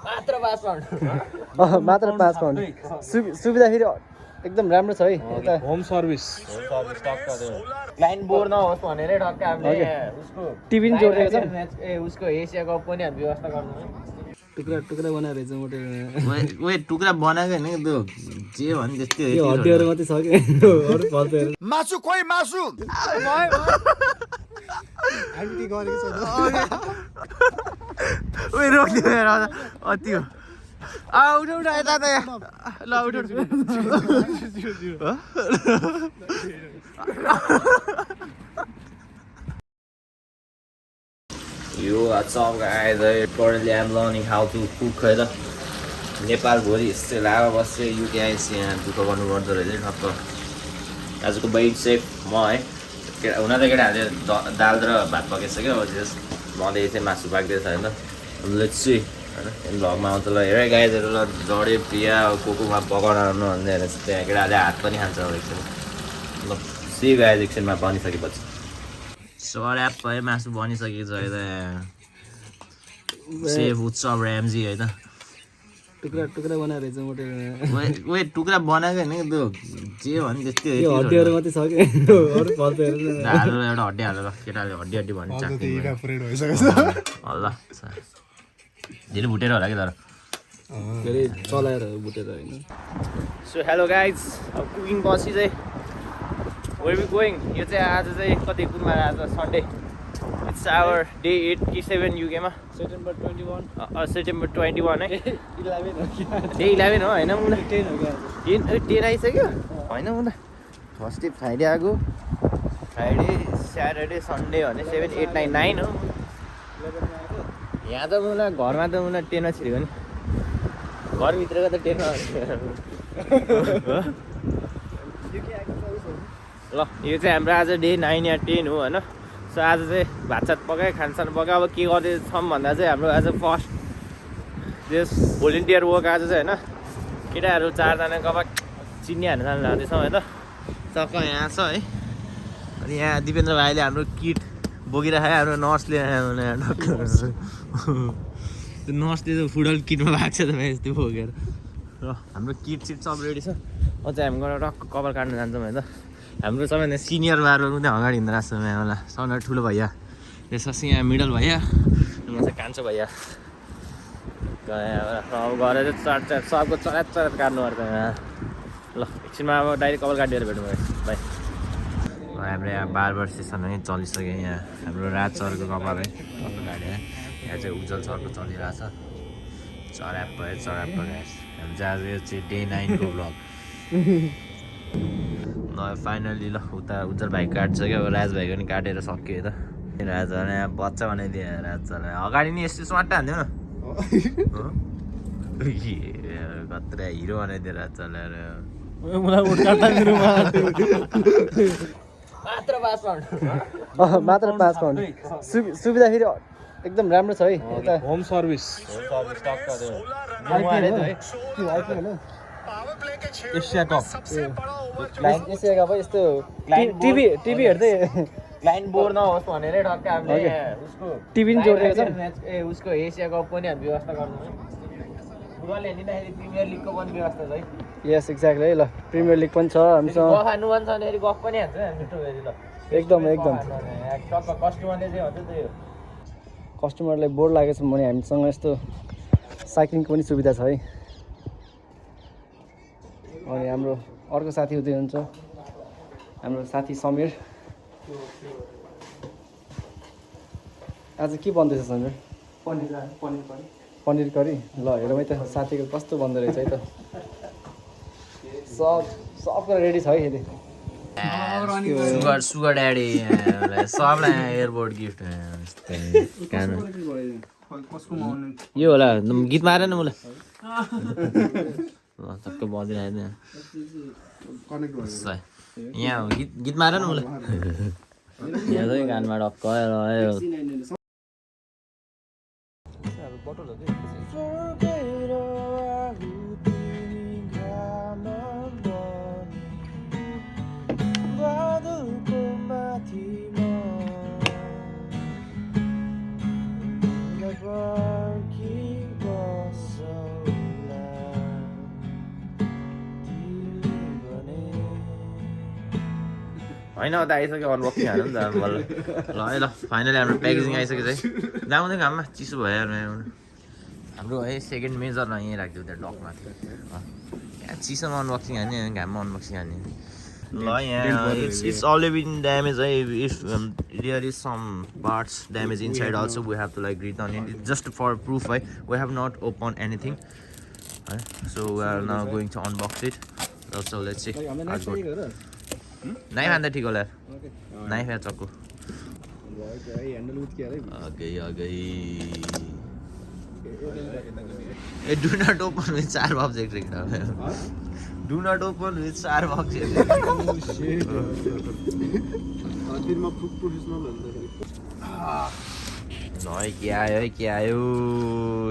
मात्र 5 पाउन्ड मात्र 5 पाउन्ड सुविधा फेरि एकदम राम्रो छ है यता होम सर्भिस क्लाइन्ट बोर नहोस् भनेरै ढक्क हामीले उसको टिभी पनि जोडिदिएको छ ए उसको एसिया कप पनि हामी व्यवस्था गर्नु टुक्रा टुक्रा बनाएर रहेछ मोटे ओए टुक्रा बनाएको हैन त्यो जे भने त्यस्तै यो हड्डीहरू मात्रै छ कि अरु फल्दैन मासु खोइ मासु हामी गरेको छ ओए रोक्दियो यार अति हो आ उठ उठ यता त ल उठ उठ Yo, what's up guys? Currently I'm learning how to cook है त नेपाल भोलि यस्तै लाएर बस्यो युके आइसी यहाँ दुःख गर्नु पर्दो रहेछ ठक्क आजको बाइट सेफ म है हुन त केटाहरूले दाल र भात पकाइसक्यो अब जस्ट मैले चाहिँ मासु पाक्दैछ होइन लेट्स सी होइन भ्लगमा आउँछ ल हेर गाइजहरू ल जडे प्रिया कोकोमा पकाउनु भन्दै हेरेर त्यहाँ केटाहरूले हात पनि खान्छ अब एकछिन ल सी गाइज एकछिनमा बनिसकेपछि सऱ्याप है मासु बनिसकेको छ है त सेफ उत्सव ऱ्याम्जी है त टुक्रा टुक्रा बनाएर रहेछ मोटे ओए टुक्रा बनाएको हैन त्यो जे भने त्यस्तै यो हड्डीहरू मात्रै छ कि अरु फल्दैन हालेर एउटा हड्डी हालेर केटाले हड्डी हड्डी भन्छ ल धेरै भुटेर होला कि तर धेरै चलाएर बुटेर हैन सो हेलो गाइज अब कुकिङ पछि चाहिँ वेयर वी गोइङ यो चाहिँ आज चाहिँ कति कुनमा आज सन्डे इट्स आवर डे 87 युकेमा सेप्टेम्बर 21 सेप्टेम्बर 21 है 11 हो कि डे 11 हो होइन मुना 10 हो कि 10 आइसक्यो होइन मुना थर्सडे फ्राइडे आएको फ्राइडे स्याटरडे सन्डे भने 7 8 9 9 हो यहाँ त मुना घरमा त मुना 10 मा छिरेको नि घरभित्रको त 10 मा ल यो चाहिँ हाम्रो आज डे 9 या 10 हो होइन सो आज चाहिँ भातसात पकायो खानसान पकायो अब के गर्दैछौँ भन्दा चाहिँ हाम्रो आज फर्स्ट त्यस भोलिन्टियर वर्क आज चाहिँ होइन केटाहरू 4 जना कपाक चिनी हाल्न जानु जाँदैछौँ है त टक्क यहाँ छ है अनि यहाँ दिपेन्द्र भाइले हाम्रो किट बोकिराख्यो हाम्रो नर्सले टक्क त्यो नर्सले चाहिँ फुटबल किटमा भएको छ त भाइ त्यो बोकेर र हाम्रो किट सिट सब रेडी छ अझ हामी गएर टक्क कपाल काट्न जान्छौँ है त हाम्रो सबैभन्दा सिनियर बारहरू पनि अगाडि हिँड्दो रहेछ यहाँ होला सबभन्दा ठुलो भैया त्यसपछि यहाँ मिडल भैया म चाहिँ कान्छो भैया अब गएर चाहिँ चट सबको चरात चरात काट्नुपर्छ यहाँ ल एकछिनमा अब डाइरेक्ट कपाल काटेर भेटौँ बाई हाम्रो यहाँ बार्बर सेसन है चलिसक्यो यहाँ हाम्रो राज सरको कपाल है कपाल काट्यो यहाँ चाहिँ उज्जवल सरको चलिरहेछ चराप भयो चराप भयो हाम्रो चाहिँ आज यो चाहिँ डे 9 को ब्लग ल फाइनली ल उता उज्जवल भाइ काटिसक्यो अब राज भाइको नि काटेर सक्यो त राजलाई यहाँ बच्चा बनाइदियो राजलाई अगाडि नि यस्तो स्वाट्टा हान्थ्यो न कत्रा हिरो बनाइदियो राजलाई मात्र 5 पाउन्ड मात्र 5 पाउन्ड सुविधा फेरि एकदम राम्रो छ है यता home service Asia cup Asia cup यस्तो टिभी हेर्दै क्लाइन्ट बोर नहोस् भनेरै ढक्क हामीले उसको टिभी पनि जोडिदिएको छ ए उसको एसिया कप पनि हामी व्यवस्था गर्नु फुटबल हेर्दाखेरि प्रिमियर लिगको पनि व्यवस्था छ है यस एक्ज्याक्टली है ल प्रिमियर लिग पनि छ हामीसँग गफ हान्नु मन छ भने गफ पनि हान्छ हामी टुवेरी ल एकदम एकदम टक्क कस्टमरले चाहिँ भन्छ त्यही हो कस्टमरलाई बोर लागेछ भने हामीसँग यस्तो साइक्लिङको पनि सुविधा छ है अनि हाम्रो अर्को साथी हुँदै हुन्छ हाम्रो साथी समीर आज के बन्दैछ समीर पनिर करी ल हेरौँ है त साथीको कस्तो बन्दो रहेछ है त सबको रेडी छ है यदि सुगर ड्याडी सबलाई एयरपोर्ट गिफ्ट यो होला गीत मार न मलाई टक्क बजिरहेको यहाँ हो गीत मार न मलाई यहाँ चाहिँ कानमा टक्क रह्यो होइन त आइसक्यो अनबक्सिङ हाल्नु नि त बल्ल ल है ल फाइनली हाम्रो प्याकेजिङ आइसक्यो चाहिँ जाउँदै घाममा चिसो भयो यार हाम्रो है सेकेन्ड मेजरमा यहीँ राखिदियो त्यहाँ डकमा यहाँ चिसोमा अनबक्सिङ हान्ने घाममा अनबक्सिङ हान्ने ल यहाँ इट्स अलरेडी बिन ड्यामेज है if there is some parts damage inside also we have to like return it just for proof है we have not open anything है so we are now going to unbox it so let's see knife हान्दा ठिक होला knife या चक्कु ए do not open with sharp object do not open with sharp object है के आयो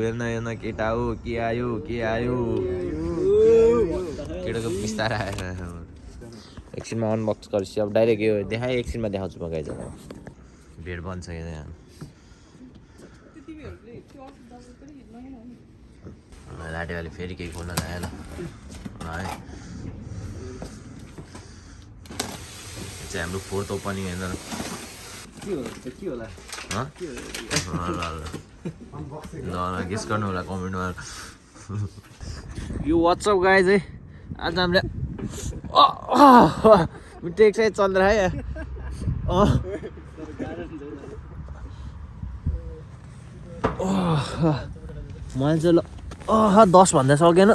हेर्न हेर्न केटा हो के आयो केटाको बिस्तारै आएर एकछिनमा अनबक्स गरेपछि अब डाइरेक्ट यो देखाएँ एकछिनमा देखाउँछु म गाइज भेट बन्छ यहाँ लाटेवाले फेरि केही खोल्न जाए ल है चाहिँ हाम्रो फोर्थ ओपनिङ होइन ल गेस गर्नु होला कमेन्टमा यो वाट्सएप गाइज है आज हामीले मिठो एक्सर्साइज चल्दै है मैले चाहिँ ल 10 भन्दा सकेन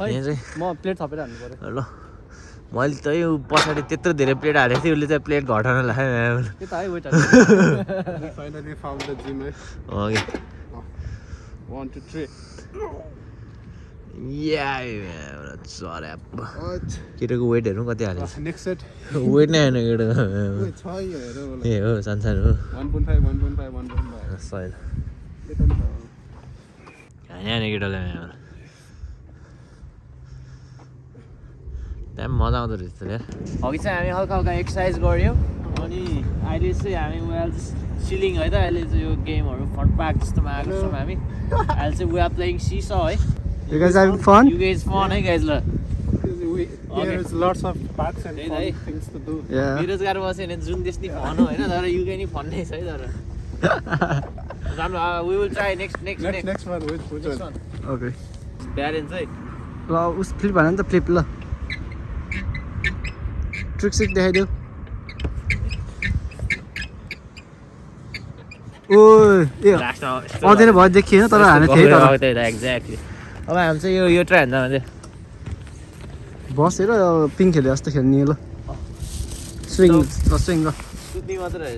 यहाँ चाहिँ म प्लेट थपेर हाल्नु पर्यो ल मैले त यो पछाडि त्यत्रो धेरै प्लेट हालेको थिएँ उसले चाहिँ प्लेट घटाउन लाग्यो के त है wait Finally found the gym. Okay 1, 2, 3. केटाको वेट हेर्नु कति हाल्यो Next set. वेट नै होइन केटाको Wait, छ यो हेर होला. ए हो सानसानो हो 1.5, 1.5, 1.5. सही Get on the. होइन केटाले त्यहाँ मजा आउँदो रहेछ त यार अघि चाहिँ हामी हल्का हल्का एक्सर्साइज गऱ्यौँ अनि अहिले चाहिँ हामी वेल चिलिङ है त अहिले चाहिँ यो गेमहरू फन पार्क जस्तोमा आएको छौँ हामी अहिले चाहिँ वी आर प्लेइङ सिसो है You guys having fun? You guys fun है गाइज ल There's lots of parks and Hey, fun hey. things to do. Yeah. बेरोजगार बस्यो भने जुन देश नि फन हो होइन तर युके नि फन नै छ है तर राम्रो we will try next Next one, which one? Okay. Parents है ल उस फ्लिप भन नि त फ्लिप ल ट्रिक सिक देखाइदेऊ ओ ए आउँदैन भयो देखियो होइन तर हामी थिएँ तर एक्ज्याक्टली अब हामी चाहिँ यो ट्राई हान्छ भने बसेर पिङ खेले जस्तो खेल्ने ल स्विङ स्विङ ल सुत्ने मात्रै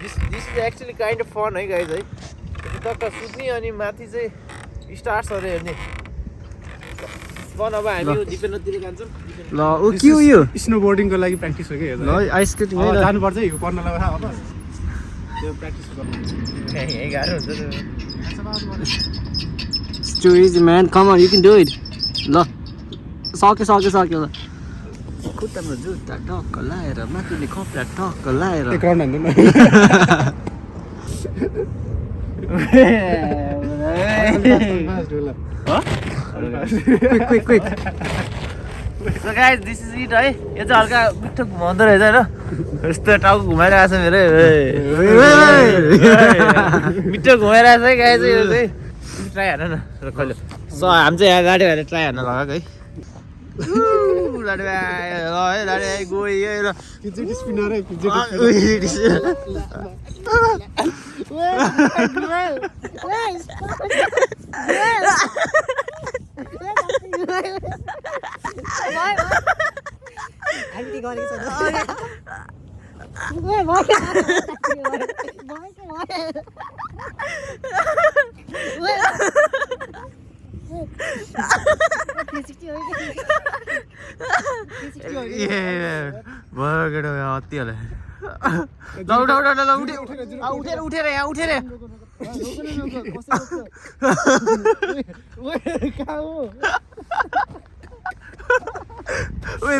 this is actually kind of fun है गाइज है टक्क सुत्ने अनि माथि चाहिँ स्टार्सहरू हेर्ने फन अब हामी डिपेन्डतिर जान्छौँ ल ऊ के हो यो Snowboarding को लागि practice हो के ल आइस स्केटिङ है ल जानुपर्छ हिउँ पर्नलाई थाहा होला त्यो प्र्याक्टिस गर्नु यही गाह्रो हुन्छ It's too easy, man. Come on, you can do it. ल सक्यो ल खुट्टामा जुत्ता टक्क लाएर माथिले कपडा टक्क लाएर एक राउन्ड हान्नु न quick So guys, this is it है यो चाहिँ हल्का मिठो घुमाउँदो रहेछ होइन यस्तो टाउको घुमाइरहेको छ मेरो मिठो घुमाइरहेको छ है गाई चाहिँ यो चाहिँ ट्राई हान न कहिले सो हामी चाहिँ यहाँ लाडे भाइले ट्राई हान्न लगाएको है लाडे भाइ ल है लाडे भाइ गयो ल फिजिट स्पिनर है फिजिट केटो अति होला ल उठेर यहाँ उठेर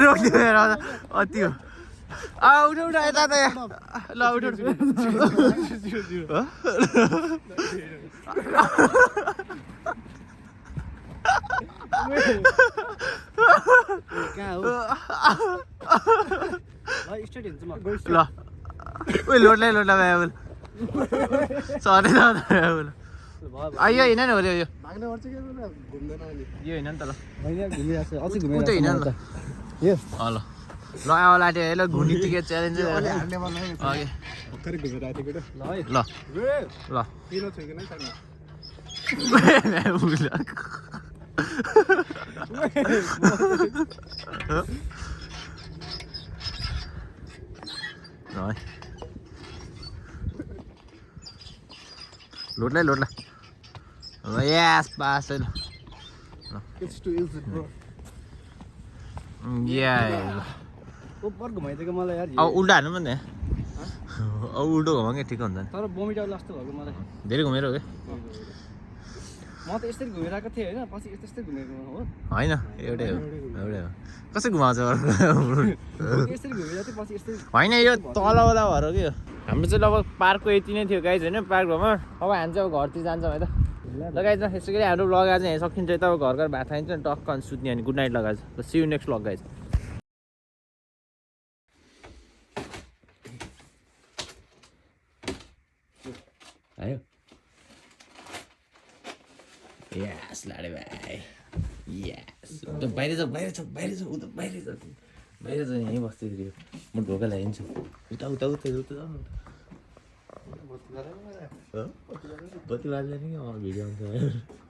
रोक्यो अति हो उठ यता त ल उठ कहाँ हो ल स्टार्ट हुन्छ म ल ओइ लोटलाई भाइ अब सधैँ भयो आइयो हिँड न हो यो भाग्ने गर्छ के घुम्दैन अनि यो हिँड नि त ल होइन घुमिरहेको छ अझै उतै हिँड न ल यो ल ल आवा लाटे ल घुनी टिकट च्यालेन्ज अलि हार्ने भन्दा अघि भर्खरै घुमेर आएको थियो ल है ल ल किन छ कि नै छैन लोटलाई यस पास ल इट्स टु इजी ब्रो ओपर घुमाइदिएको मलाई यार अब उल्टा हान्नु पनि अब उल्टो घुमा कि ठिक हुन्छ नि तर बमिट आउला जस्तो भएको मलाई धेरै घुमेर हो कि म त यसरी घुमिरहेको थिएँ होइन पछि यस्तै घुमेको हो होइन एउटै हो कसै घुमाउँछ यसरी घुमिरहेको थिएँ पछि यस्तै होइन यो तलवाला भएर कि हाम्रो चाहिँ लगभग पार्कको यति नै थियो गाइज होइन पार्क भ्रमण अब हामी चाहिँ अब घरतिर जान्छौँ है त लगाइज न यसो गरी हाम्रो ब्लग आज यहाँ सकिन्छ त अब घर भात खाइन्छ नि टक्क अनि सुत्ने अनि गुड नाइट लगाइज ल see you next vlog guys आयो यस लाडे भाइ यस बाहिर जाऊ ऊ त बाहिर जाऊ यहीँ बस्दै थियो म ढोका ल्याइदिन्छु उता जाऊ बत्ती बाल्दैन कि भिडियो आउँछ